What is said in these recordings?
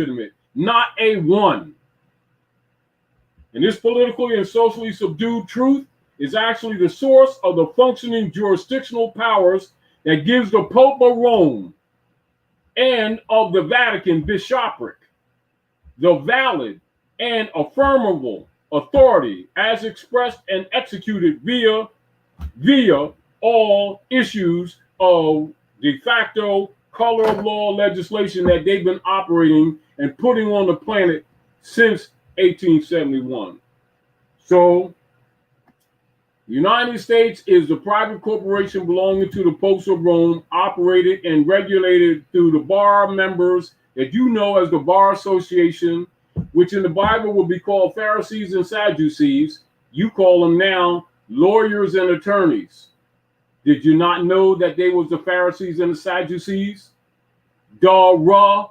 legitimate, not a one. And this politically and socially subdued truth is actually the source of the functioning jurisdictional powers that gives the Pope of Rome and of the Vatican bishopric the valid and affirmable authority as expressed and executed via all issues of de facto color of law legislation that they've been operating and putting on the planet since 1871. So, the United States is the private corporation belonging to the Popes of Rome, operated and regulated through the bar members that you know as the Bar Association, which in the Bible would be called Pharisees and Sadducees. You call them now lawyers and attorneys. Did you not know that they was the Pharisees and the Sadducees? Duh.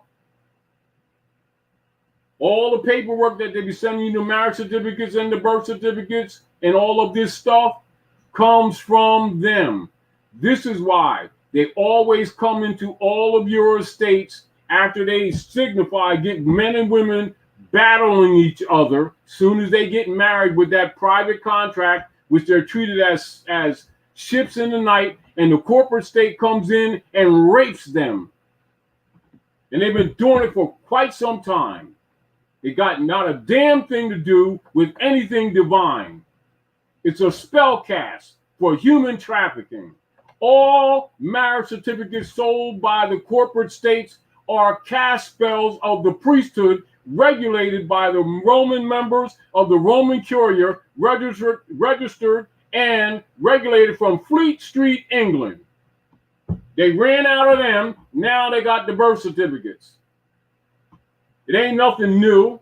All the paperwork that they be sending you, the marriage certificates and the birth certificates and all of this stuff comes from them. This is why they always come into all of your estates after they signify, get men and women battling each other. Soon as they get married with that private contract, which they're treated as ships in the night, and the corporate state comes in and rapes them. And they've been doing it for quite some time. It got not a damn thing to do with anything divine. It's a spell cast for human trafficking. All marriage certificates sold by the corporate states are cast spells of the priesthood regulated by the Roman members of the Roman Curia, registered and regulated from Fleet Street, England. They ran out of them. Now they got the birth certificates. It ain't nothing new.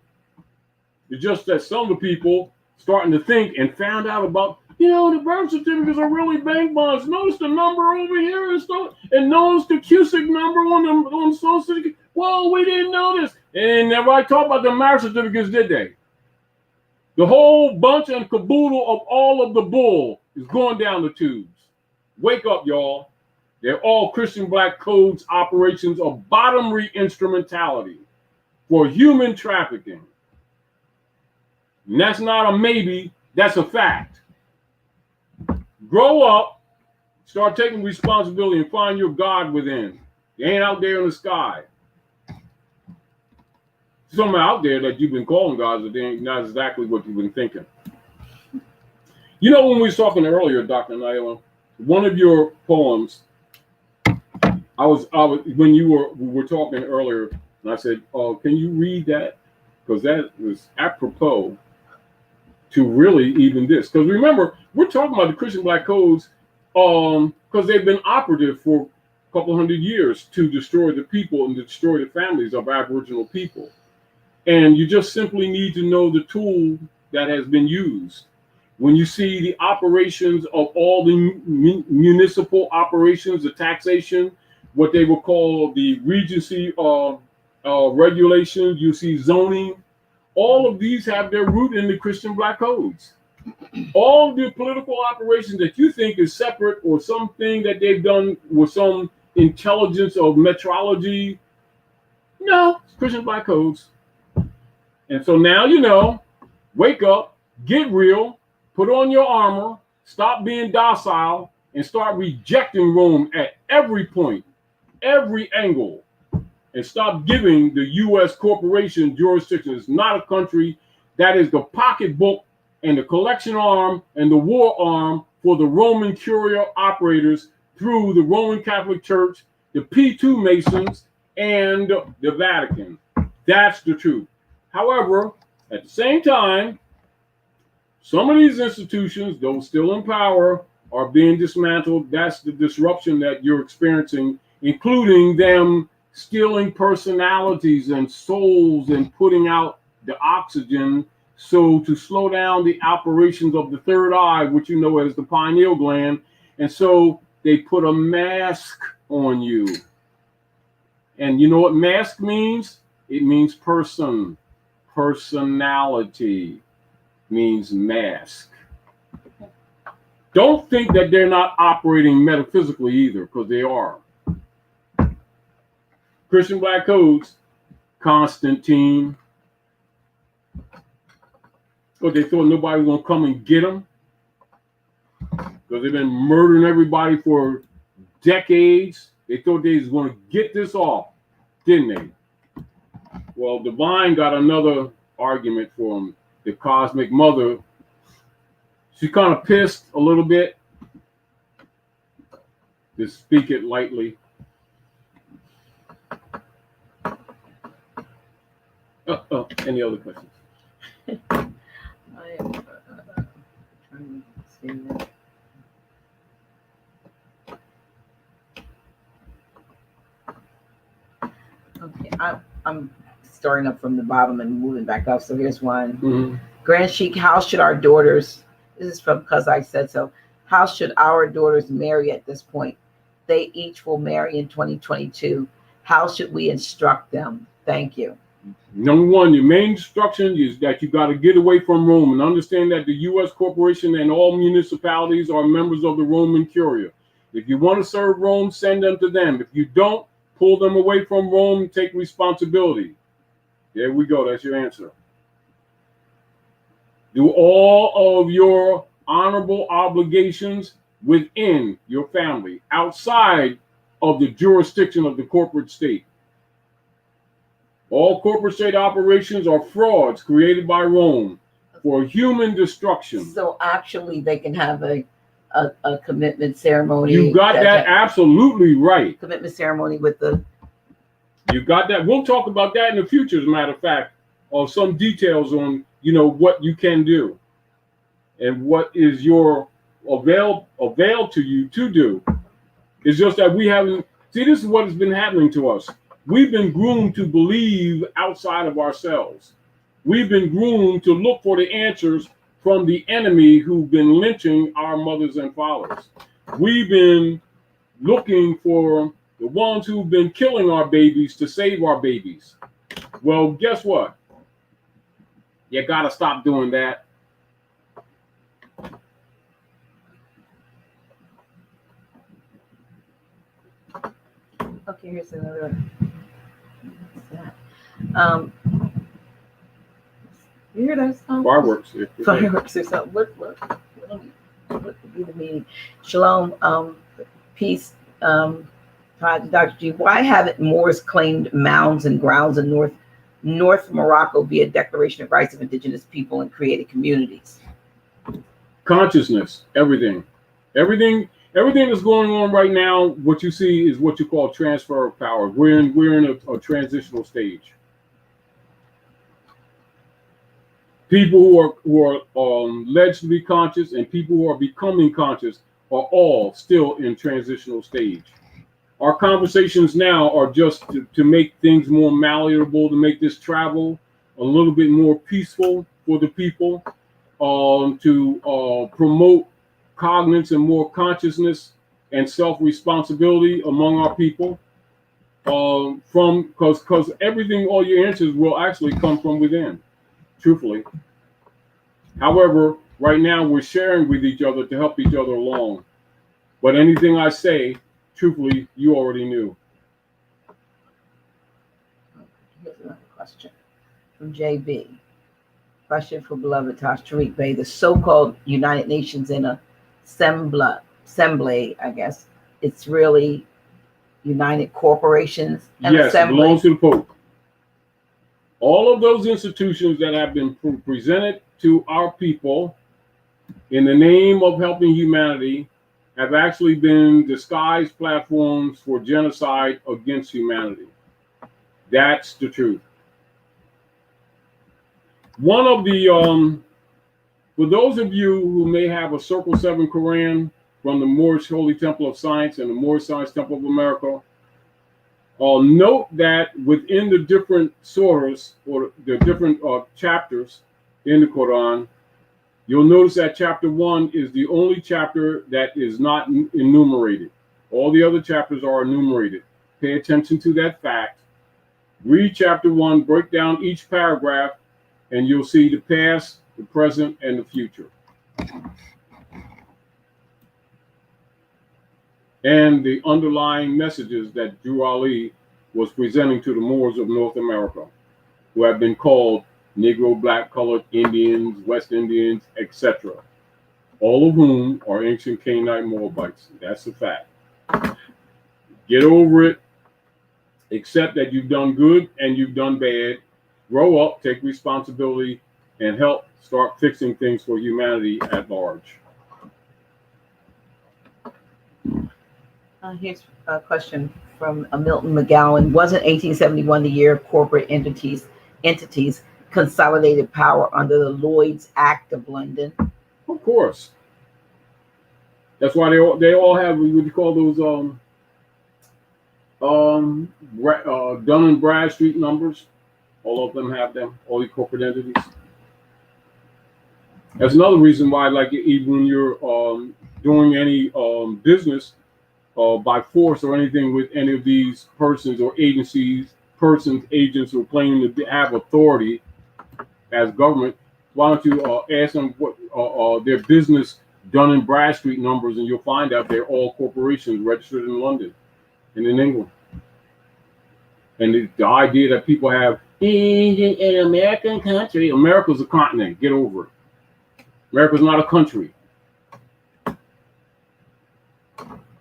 It's just that some of the people starting to think and found out about, the birth certificates are really bank bonds. Notice the number over here and notice the Cusick number on the social security. Whoa, we didn't know this. And nobody talked about the marriage certificates, did they? The whole bunch and caboodle of all of the bull is going down the tubes. Wake up, y'all. They're all Christian Black Codes operations of bottomry instrumentality for human trafficking. And that's not a maybe, that's a fact. Grow up, start taking responsibility, and find your God within. They ain't out there in the sky. Some out there that you've been calling gods, but they ain't not exactly what you've been thinking. When we were talking earlier, Dr. Naila, one of your poems, I was when we were talking earlier, and I said, "Oh, can you read that?" Because that was apropos to really even this. Because remember, we're talking about the Christian Black Codes because they've been operative for a couple hundred years to destroy the people and to destroy the families of Aboriginal people. And you just simply need to know the tool that has been used. When you see the operations of all the municipal operations, the taxation, what they will call the regency regulations, you see zoning, all of these have their root in the Christian Black Codes. All of the political operations that you think is separate or something that they've done with some intelligence of metrology, no, it's Christian Black Codes. And so now wake up, get real, put on your armor, stop being docile, and start rejecting Rome at every point, every angle, and stop giving the U.S. corporation jurisdiction. It's not a country. That is the pocketbook and the collection arm and the war arm for the Roman Curia operators through the Roman Catholic Church, the P2 Masons, and the Vatican. That's the truth. However, at the same time, some of these institutions, though still in power, are being dismantled. That's the disruption that you're experiencing, including them stealing personalities and souls and putting out the oxygen. So to slow down the operations of the third eye, which you know as the pineal gland. And so they put a mask on you. And you know what mask means? It means person. Personality means mask. Don't think that they're not operating metaphysically either, because they are. Christian Black Codes Constantine. But they thought nobody was going to come and get them because they've been murdering everybody for decades. They thought they was going to get this off, didn't they? Well, Divine got another argument for him. The Cosmic Mother, she's kind of pissed a little bit, to speak it lightly. Any other questions? I am trying to see that. Okay, I'm starting up from the bottom and moving back up. So here's one. Mm-hmm. Grand Sheik, how should our daughters, this is from Cuz I Said So, how should our daughters marry at this point? They each will marry in 2022. How should we instruct them? Thank you. Number one, your main instruction is that you got to get away from Rome and understand that the U.S. corporation and all municipalities are members of the Roman Curia. If you want to serve Rome, send them to them. If you don't, pull them away from Rome and take responsibility. There we go. That's your answer. Do all of your honorable obligations within your family, outside of the jurisdiction of the corporate state. All corporate state operations are frauds created by Rome for human destruction. So actually they can have a commitment ceremony. You got that absolutely right. Commitment ceremony with the... You got that. We'll talk about that in the future, as a matter of fact, of some details on, what you can do and what is your avail to you to do. It's just that we haven't, see, this is what has been happening to us. We've been groomed to believe outside of ourselves. We've been groomed to look for the answers from the enemy who've been lynching our mothers and fathers. We've been looking for the ones who've been killing our babies to save our babies. Well, guess what? You gotta stop doing that. Okay, here's another one. What's that? You hear those? Fireworks. Fireworks or something. What would be the meaning? Shalom, peace. Dr. G, why haven't Moors claimed mounds and grounds in North Morocco via Declaration of Rights of Indigenous People and created communities? Consciousness, everything that's going on right now. What you see is what you call transfer of power. We're in a transitional stage. People who are alleged to be conscious and people who are becoming conscious are all still in transitional stage. Our conversations now are just to make things more malleable, to make this travel a little bit more peaceful for the people, to promote cognizance and more consciousness and self-responsibility among our people. Because everything, all your answers will actually come from within, truthfully. However, right now we're sharing with each other to help each other along. But anything I say, truthfully, you already knew. Here's another question from JB. Question for beloved Tarik Bey. The so-called United Nations in assembly, I guess, it's really United Corporations and yes, assembly. It belongs to the Pope. All of those institutions that have been presented to our people in the name of helping humanity have actually been disguised platforms for genocide against humanity. That's the truth. One of the, for those of you who may have a Circle 7 Quran from the Moorish Holy Temple of Science and the Moorish Science Temple of America, note that within the different surahs or the different chapters in the Quran, you'll notice that chapter 1 is the only chapter that is not enumerated. All the other chapters are enumerated. Pay attention to that fact. Read chapter 1, break down each paragraph, and you'll see the past, the present, and the future. And the underlying messages that Drew Ali was presenting to the Moors of North America. who have been called Negro, Black, Colored, Indians, West Indians, etc., all of whom are ancient Canaanite Moabites. That's a fact. Get over it. Accept that you've done good and you've done bad. Grow up, take responsibility, and help start fixing things for humanity at large. Here's a question from Milton McGowan. Wasn't 1871 the year of corporate entities consolidated power under the Lloyd's Act of London? Of course. That's why they all have what you call those Dun and Bradstreet numbers. All of them have them. All the corporate entities. That's another reason why, like, even when you're doing any business by force or anything with any of these persons or agencies, agents who are claiming to have authority as government, why don't you ask them what their business Dun and Bradstreet numbers, and you'll find out they're all corporations registered in London and in England. And the idea that people have an American country, America's a continent. Get over it. America's not a country. And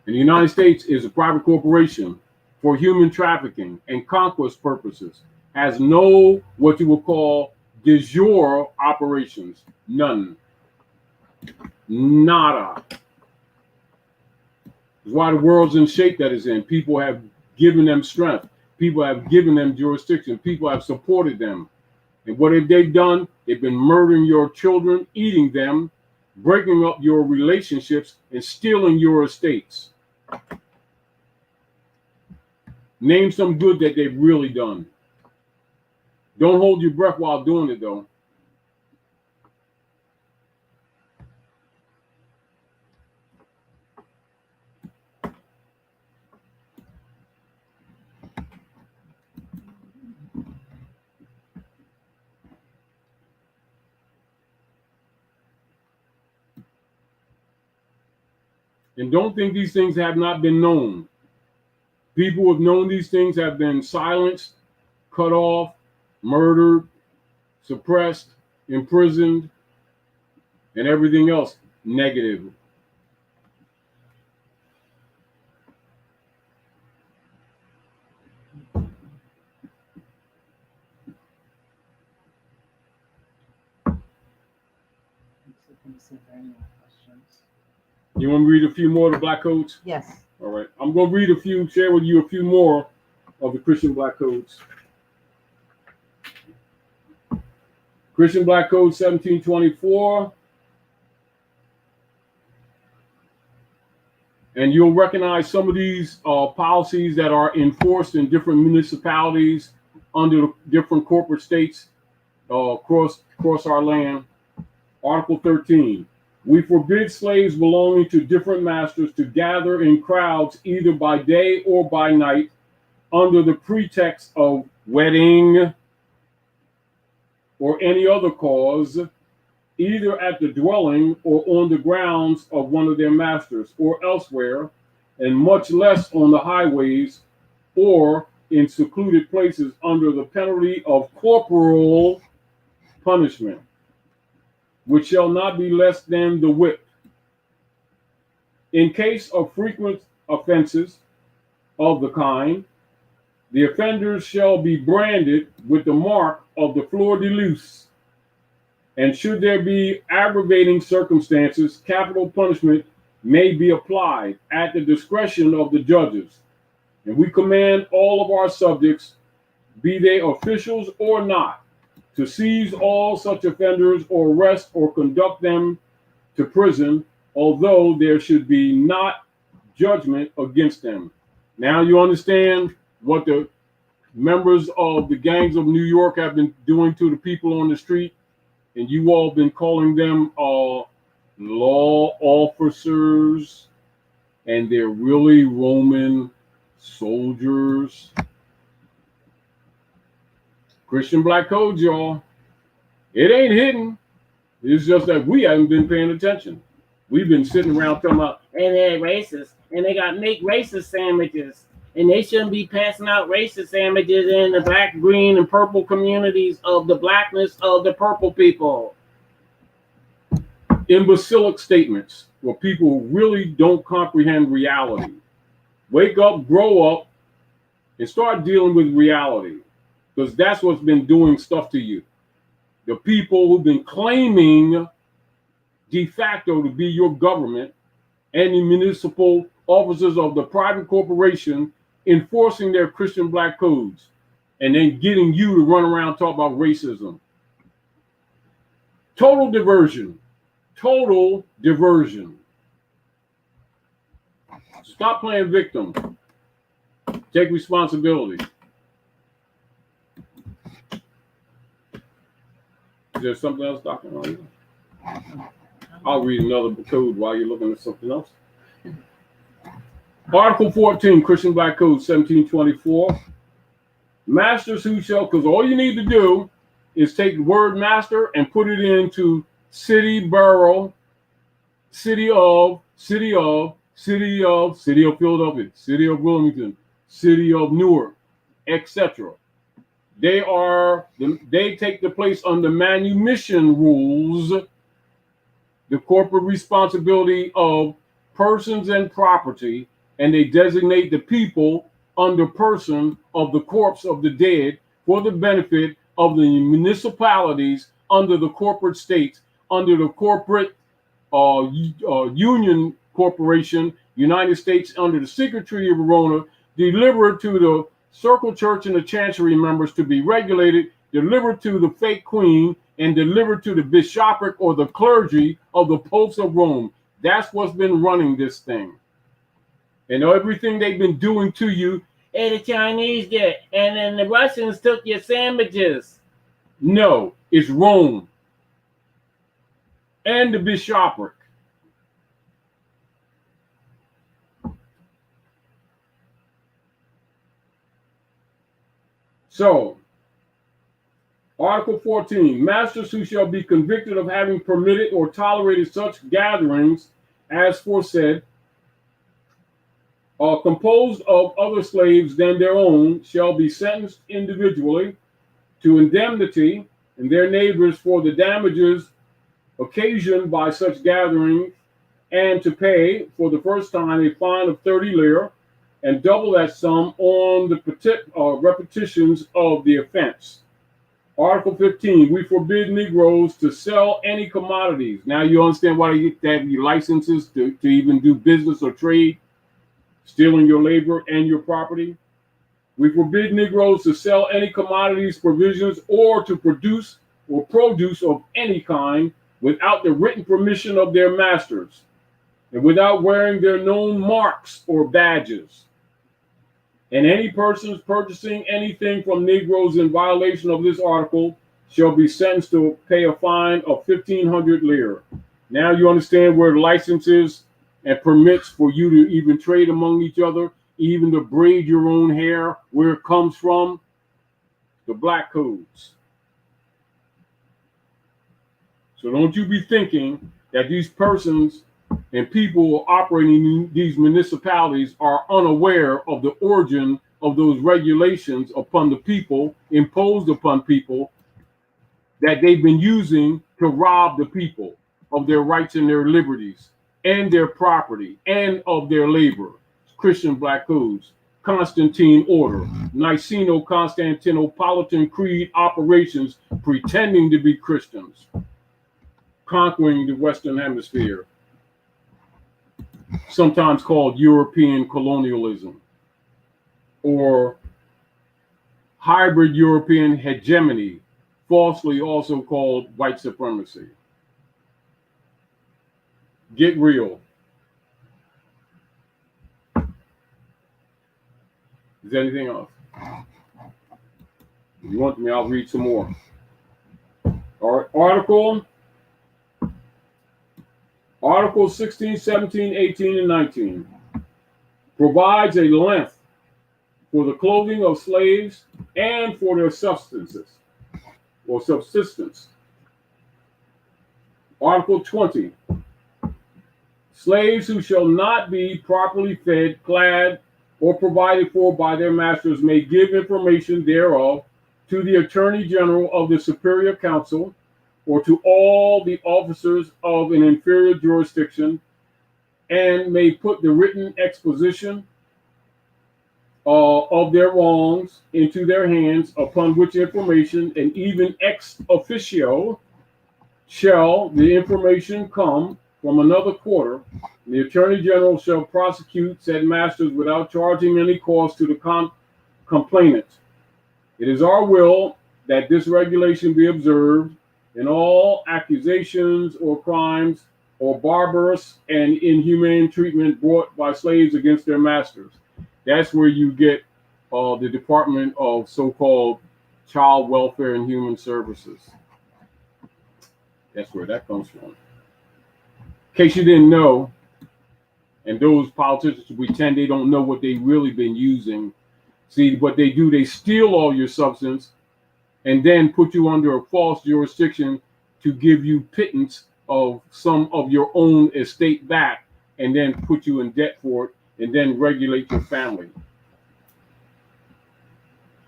the United States is a private corporation for human trafficking and conquest purposes. Has no what you would call de jure operations. None. Nada. That's why the world's in shape that it's in. People have given them strength. People have given them jurisdiction. People have supported them. And what have they done? They've been murdering your children, eating them, breaking up your relationships, and stealing your estates. Name some good that they've really done. Don't hold your breath while doing it, though. And don't think these things have not been known. People who have known these things have been silenced, cut off, murdered, suppressed, imprisoned, and everything else negative. You want me to read a few more of the Black Codes? Yes. All right. I'm going to read share with you a few more of the Christian Black Codes. Christian Black Code 1724. And you'll recognize some of these policies that are enforced in different municipalities under different corporate states across our land. Article 13. We forbid slaves belonging to different masters to gather in crowds either by day or by night under the pretext of wedding or any other cause, either at the dwelling or on the grounds of one of their masters or elsewhere, and much less on the highways or in secluded places under the penalty of corporal punishment, which shall not be less than the whip. In case of frequent offenses of the kind, the offenders shall be branded with the mark of the fleur de lis, and should there be aggravating circumstances, capital punishment may be applied at the discretion of the judges. And we command all of our subjects, be they officials or not, to seize all such offenders or arrest or conduct them to prison, although there should be not judgment against them. Now you understand what the members of the gangs of New York have been doing to the people on the street, and you all been calling them law officers, and they're really Roman soldiers. Christian Black Code, y'all. It ain't hidden. It's just that we haven't been paying attention. We've been sitting around talking about, and they're racist, and they got make racist sandwiches, And they shouldn't be passing out racist sandwiches in the black, green, and purple communities of the blackness of the purple people. Imbecilic statements where people really don't comprehend reality. Wake up, grow up, and start dealing with reality, because that's what's been doing stuff to you. The people who've been claiming de facto to be your government and the municipal officers of the private corporation enforcing their Christian black codes, and then getting you to run around talk about racism. Total diversion. Total diversion. Stop playing victim. Take responsibility. Is there something else, Dr. Maria? I'll read another code while you're looking at something else. Article 14, Christian Black Code 1724. Masters who shall, because all you need to do is take the word master and put it into city, borough, city of Philadelphia, city of Wilmington, city of Newark, etc. They take the place under manumission rules, the corporate responsibility of persons and property, and they designate the people under person of the corpse of the dead for the benefit of the municipalities under the corporate states, under the corporate union corporation, United States, under the secret treaty of Verona, delivered to the circle church and the chancery members to be regulated, delivered to the fake queen, and delivered to the bishopric or the clergy of the popes of Rome. That's what's been running this thing. And everything they've been doing to you. And the Chinese did. And then the Russians took your sandwiches. No, it's Rome and the bishopric. So, Article 14, masters who shall be convicted of having permitted or tolerated such gatherings as foresaid are composed of other slaves than their own shall be sentenced individually to indemnity and their neighbors for the damages occasioned by such gatherings, and to pay for the first time a fine of 30 lire and double that sum on the repetitions of the offense. Article 15, we forbid Negroes to sell any commodities. Now you understand why they have licenses to even do business or trade, stealing your labor and your property. We forbid Negroes to sell any commodities, provisions, or to produce or produce of any kind without the written permission of their masters and without wearing their known marks or badges. And any persons purchasing anything from Negroes in violation of this article shall be sentenced to pay a fine of 1,500 lire. Now you understand where the licenses and permits for you to even trade among each other, even to braid your own hair, where it comes from, the black codes. So don't you be thinking that these persons and people operating in these municipalities are unaware of the origin of those regulations upon the people, imposed upon people, that they've been using to rob the people of their rights and their liberties and their property and of their labor. Christian black codes, Constantine order, Niceno-Constantinopolitan creed operations pretending to be Christians, conquering the Western Hemisphere, sometimes called European colonialism or hybrid European hegemony, falsely also called white supremacy. Get real. Is there anything else? If you want me, I'll read some more. All right, Article 16, 17, 18, and 19 provides a length for the clothing of slaves and for their subsistence. Article 20, slaves who shall not be properly fed, clad, or provided for by their masters may give information thereof to the Attorney General of the Superior Council or to all the officers of an inferior jurisdiction, and may put the written exposition of their wrongs into their hands, upon which information, and even ex officio, shall the information come from another quarter, the Attorney General shall prosecute said masters without charging any cost to the complainant. It is our will that this regulation be observed, and all accusations or crimes or barbarous and inhumane treatment brought by slaves against their masters. That's where you get the Department of so-called Child Welfare and Human Services. That's where that comes from. In case you didn't know, and those politicians pretend they don't know what they've really been using. See, what they do, they steal all your substance and then put you under a false jurisdiction to give you pittance of some of your own estate back, and then put you in debt for it, and then regulate your family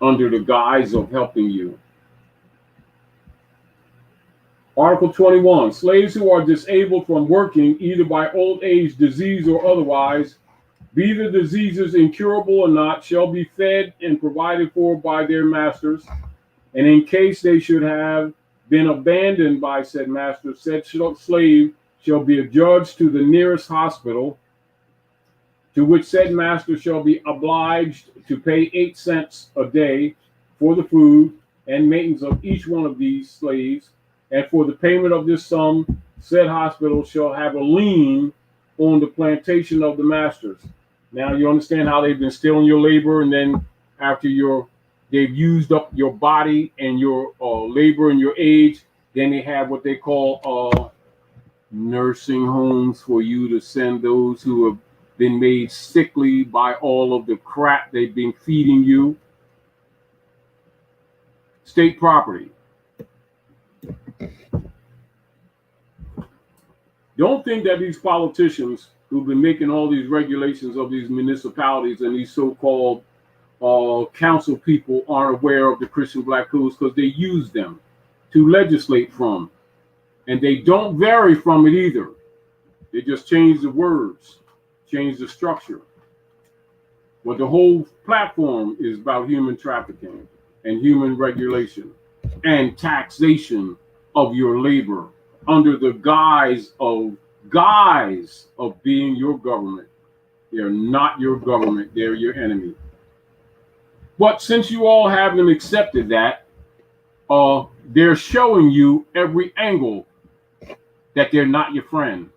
under the guise of helping you. Article 21, slaves who are disabled from working either by old age, disease, or otherwise, be the diseases incurable or not, shall be fed and provided for by their masters. And in case they should have been abandoned by said master, said slave shall be adjudged to the nearest hospital, to which said master shall be obliged to pay 8 cents a day for the food and maintenance of each one of these slaves. And for the payment of this sum, said hospital shall have a lien on the plantation of the masters. Now you understand how they've been stealing your labor, and then after they've used up your body and your labor and your age, then they have what they call nursing homes for you to send those who have been made sickly by all of the crap they've been feeding you. State property. Don't think that these politicians who've been making all these regulations of these municipalities and these so-called council people aren't aware of the Christian Black codes, because they use them to legislate from. And they don't vary from it either. They just change the words, change the structure. But the whole platform is about human trafficking and human regulation and taxation of your labor under the guise of being your government. They're not your government, they're your enemy. But since you all haven't accepted that, they're showing you every angle that they're not your friend.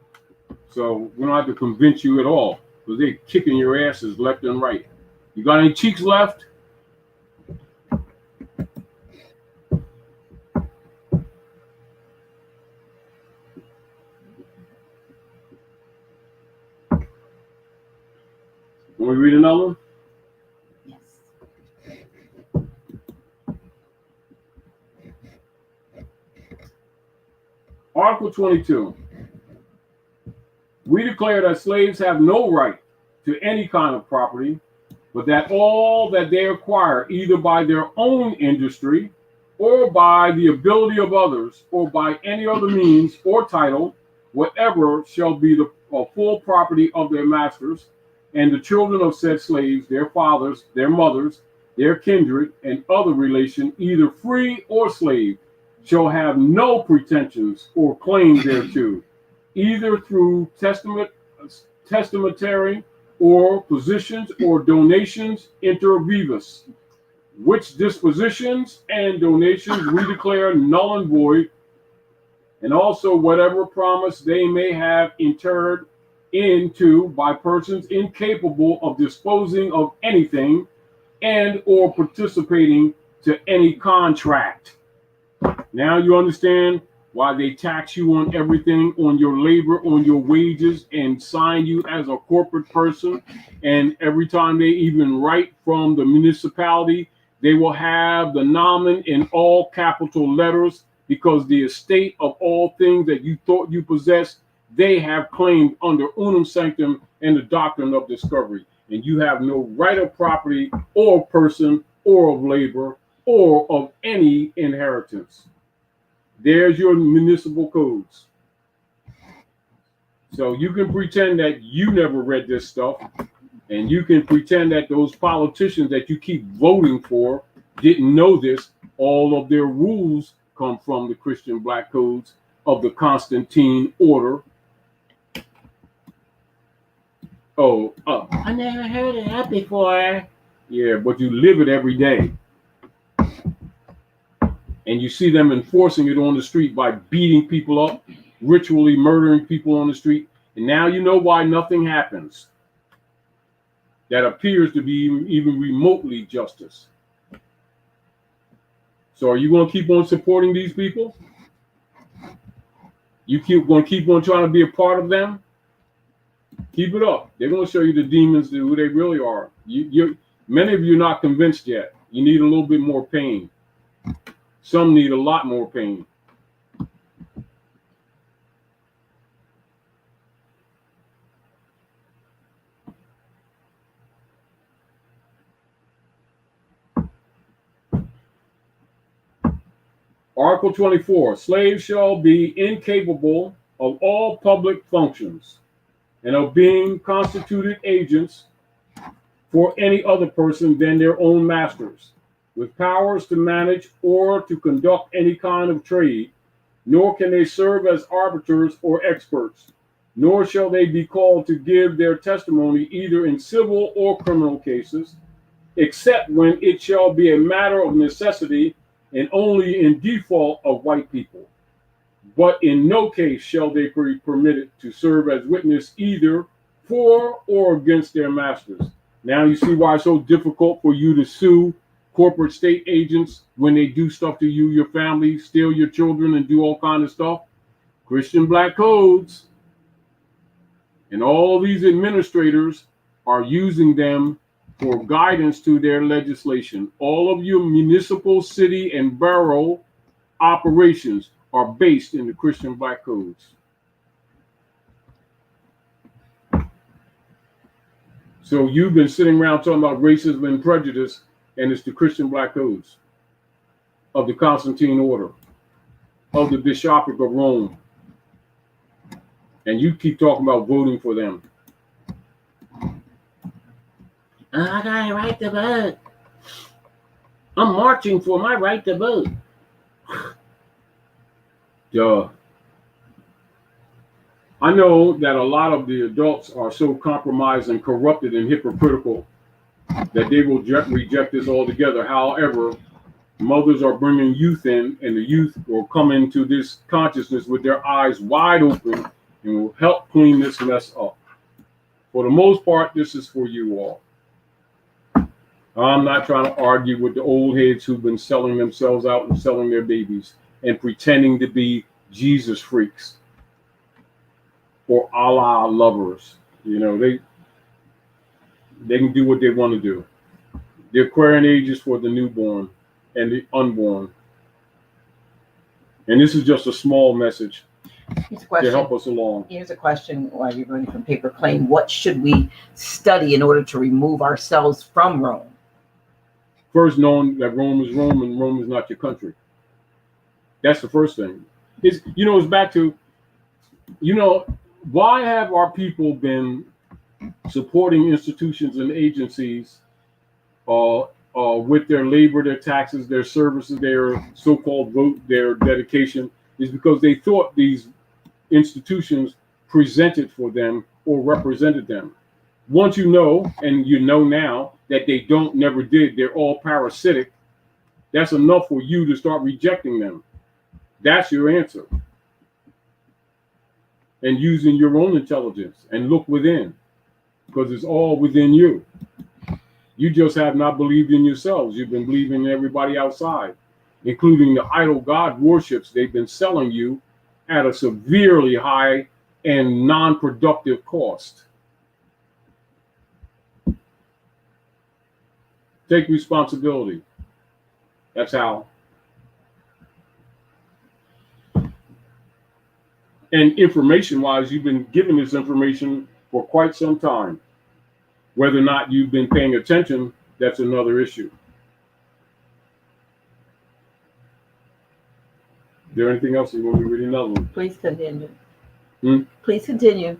So we don't have to convince you at all, because they're kicking your asses left and right. You got any cheeks left? Can we read another one? Yes. Article 22. We declare that slaves have no right to any kind of property, but that all that they acquire, either by their own industry or by the ability of others, or by any other means or title, whatever, shall be the full property of their masters, and the children of said slaves, their fathers, their mothers, their kindred, and other relation, either free or slave, shall have no pretensions or claim thereto, either through testamentary or positions or donations inter vivos, which dispositions and donations we declare null and void, and also whatever promise they may have entered into by persons incapable of disposing of anything and or participating to any contract. Now you understand why they tax you on everything, on your labor, on your wages, and sign you as a corporate person. And every time they even write from the municipality, they will have the nomen in all capital letters, because the estate of all things that you thought you possessed, they have claimed under unum sanctum and the doctrine of discovery. and you have no right of property or person or of labor or of any inheritance. There's your municipal codes. So you can pretend that you never read this stuff, and you can pretend that those politicians that you keep voting for didn't know this. All of their rules come from the Christian black codes of the Constantine order. I never heard of that before. Yeah, but you live it every day. And you see them enforcing it on the street by beating people up, ritually murdering people on the street. And now you know why nothing happens that appears to be even remotely justice. So are you going to keep on supporting these people? You going to keep on trying to be a part of them? Keep it up. They're going to show you the demons, who they really are. Many of you are not convinced yet. You need a little bit more pain. Some need a lot more pain. Article 24, slaves shall be incapable of all public functions and of being constituted agents for any other person than their own masters, with powers to manage or to conduct any kind of trade, nor can they serve as arbiters or experts, nor shall they be called to give their testimony either in civil or criminal cases, except when it shall be a matter of necessity and only in default of white people. But in no case shall they be permitted to serve as witness either for or against their masters. Now you see why it's so difficult for you to sue corporate state agents when they do stuff to you, your family, steal your children, and do all kinds of stuff. Christian black codes. And all these administrators are using them for guidance to their legislation. All of your municipal, city, and borough operations are based in the Christian black codes. So you've been sitting around talking about racism and prejudice, and it's the Christian black codes of the Constantine order, of the Bishopric of Rome. And you keep talking about voting for them. I got a right to vote. I'm marching for my right to vote. Duh. I know that a lot of the adults are so compromised and corrupted and hypocritical that they will reject this altogether. However, mothers are bringing youth in, and the youth will come into this consciousness with their eyes wide open and will help clean this mess up. For the most part, this is for you all. I'm not trying to argue with the old heads who've been selling themselves out and selling their babies and pretending to be Jesus freaks or Allah lovers. You know, they can do what they want to do. The Aquarian age is for the newborn and the unborn. And this is just a small message to help us along. Here's a question while you're running from paper claim. What should we study in order to remove ourselves from Rome? First, knowing that Rome is Rome and Rome is not your country. That's the first thing. It's back to, why have our people been supporting institutions and agencies with their labor, their taxes, their services, their so-called vote, their dedication, is because they thought these institutions presented for them or represented them. Once you know, and you know now, that they never did, they're all parasitic, that's enough for you to start rejecting them. That's your answer. And using your own intelligence and look within, because it's all within you. You just have not believed in yourselves. You've been believing in everybody outside, including the idol god worships they've been selling you at a severely high and non-productive cost. Take responsibility. That's how. And information-wise, you've been given this information for quite some time. Whether or not you've been paying attention, that's another issue. Is there anything else you want me to read another one? Please continue. Hmm? Please continue.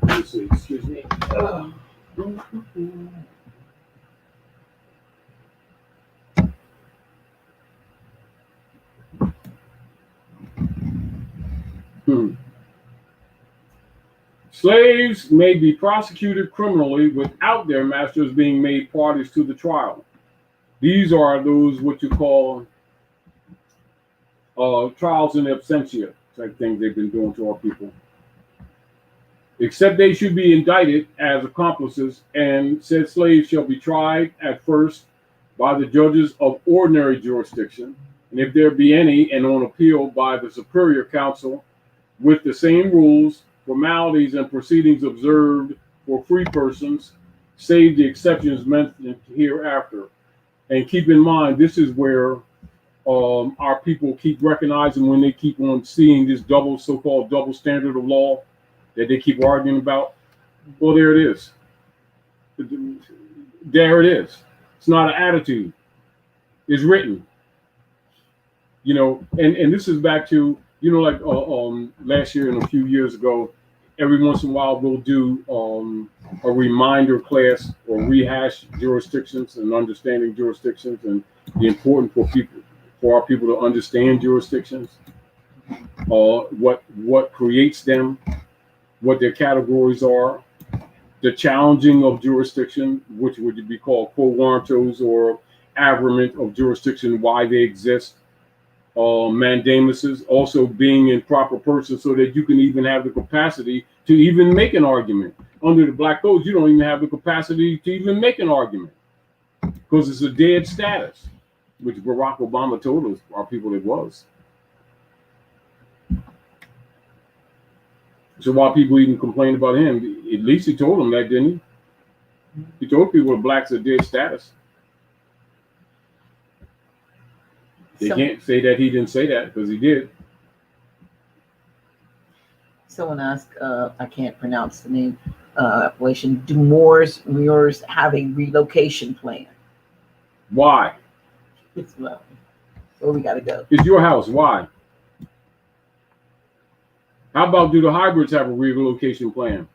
Let's see, excuse me. Slaves may be prosecuted criminally without their masters being made parties to the trial. These are those what you call trials in absentia type things they've been doing to our people. Except they should be indicted as accomplices, and said slaves shall be tried at first by the judges of ordinary jurisdiction, and if there be any, and on appeal by the superior council, with the same rules, formalities, and proceedings observed for free persons, save the exceptions mentioned hereafter. And keep in mind, this is where our people keep recognizing when they keep on seeing this so-called double standard of law that they keep arguing about. Well, there it is. There it is. It's not an attitude. It's written. You know, and this is back to, you know, like last year and a few years ago, every once in a while we'll do a reminder class or rehash jurisdictions and understanding jurisdictions, and the important for our people to understand jurisdictions, what creates them, what their categories are, the challenging of jurisdiction, which would be called quo warrantos or averment of jurisdiction, why they exist. Mandamuses, also being in proper person so that you can even have the capacity to even make an argument. Under the Black Codes, you don't even have the capacity to even make an argument because it's a dead status, which Barack Obama told us, our people, it was. So why people even complain about him, at least he told them that, didn't he? He told people that blacks are dead status. They can't say that he didn't say that, because he did. Someone asked, I can't pronounce the name, appellation, do Moors have a relocation plan? Why? It's where we got to go. It's your house. Why? How about do the hybrids have a relocation plan?